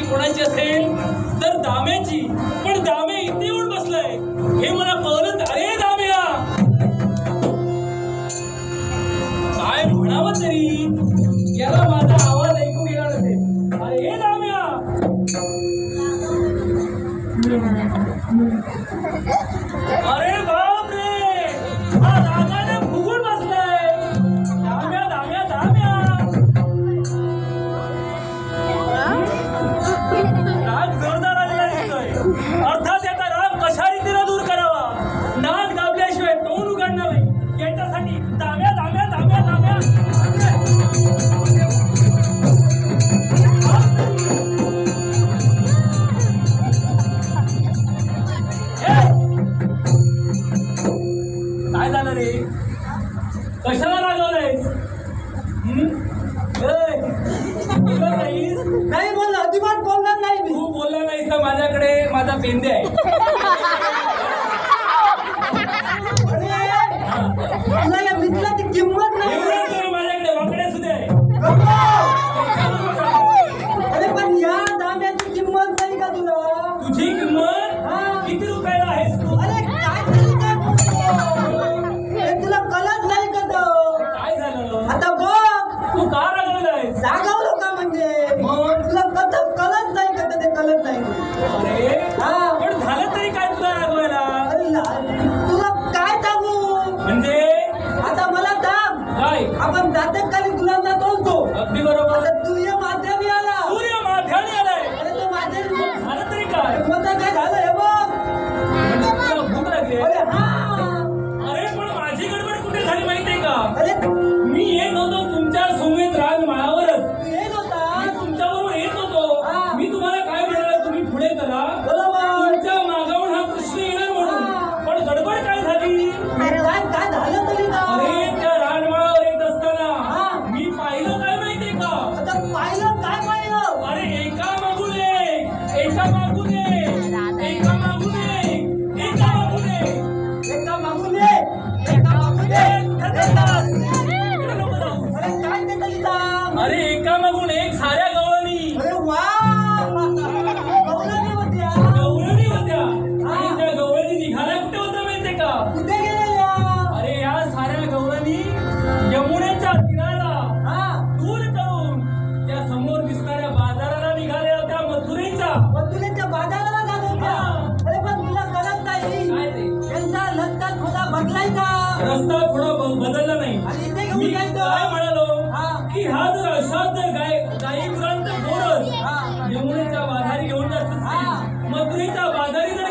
कोणाची असेल तर दाम्याची, पण दामे इथे येऊन बसलाय हे मला कळलं. अरे दाम्या, काय म्हणावं तरी याला माझा आवाज ऐकू गेला नसेल. अरे दाम्या, अरे बाप रे, हा रागाने फुगून बसलाय. दाम्या दाम्या दाम्या, राग जोरदार आलेला दिसतोय. अर्थात याचा राग कशा रीतीने दूर करावा, नाक दाबल्याशिवाय तोंड उघडणार नाही. याच्यासाठी दाम्या दाम्या दाम्या दाम्या काय झालं रे, कशाला रागवलायस? नाही बोलला, अजिबात बोलणार नाही मी. तू बोलला नाहीस तर माझ्याकडे माझा पेंदे आहे. तुला या मित्राची किंमत नाही. माझ्याकडे वाकडे सुद्धा आहे. अरे पण या दाम्याची किंमत नाही का तुला? तुझी किंमत किती रुपयाला आहेस तू? अरे काय तरी काय बोलतो? हे तुला कळत नाही का तो? काय झालं आता बघ, तू का रागवलायस? जागावलो का म्हणजे? तुला कथं कळत नाही का? ते कळत नाही. अरे हा, पण झालं तरी काय तुला रागवायला? अरे तुला काय सांगू? म्हणजे आता मला दाम, काय? आपण जातककाली गुलांना तोलतो. अगदी बरोबर. आता सूर्य माध्यमी आला. सूर्य माथ्याने आलाय. अरे तो माझ्या झालं तरी काय? मग काय झालं हे बघ. म्हणजे तुला भूक लागली आहे? अरे हा, अरे पण माझी गडबड कुठे झाली माहितीये का? अरे मी येत होतो तुमच्या सोमेत राजमाळावरच. तू येत होता. मी तुमच्याबरोबर येत होतो. हा. मी तुम्हाला काय म्हणाला, तुम्ही पुढे चला, बरोबर. तुमच्या मागावून हा कृष्ण येणार म्हणून. हा. पण गडबड काय झाली? काय झालं तरी ना? अरे त्या राजमाळावर येत असताना हा. मी पाहिलं काय माहितीये का? आता पाहिलं काय पाहिलं? अरे एका मागून एक, एका मागून एक, एका मागून एक, एका मागून एक. एका मागून ये, एका मागून ये. इकडे नको जाऊ. अरे काय ते तरी सांग. अरे एका मागून एक साऱ्या गवळणी अरे वा, गौरवी होत्या. गवळणी होत्या. आणि त्या गवळणी निघाल्या कुठे होत्या माहितीये का? कुठे गेलेल्या? अरे या साऱ्या गवळणी यमुनेच्या तीराला हा, दूर करून त्या समोर दिसणाऱ्या बाजाराला निघाल्या होत्या, मथुरेच्या. मथुरेच्या बाजाराला जात होत्या. अरे पण तुला कळत नाही, काय ते? त्यांचा रस्ता थोडा बदलायचा. रस्ता थोडा बदलला नाही. आणि इथे घेऊन मी जायचं. काय म्हणालो हा. की हा जर अशाच जर गाई गुरांचा गोरस हा. यमुनेच्या बाजारी घेऊन जात हा. असेल, मथुरेच्या बाजारी जर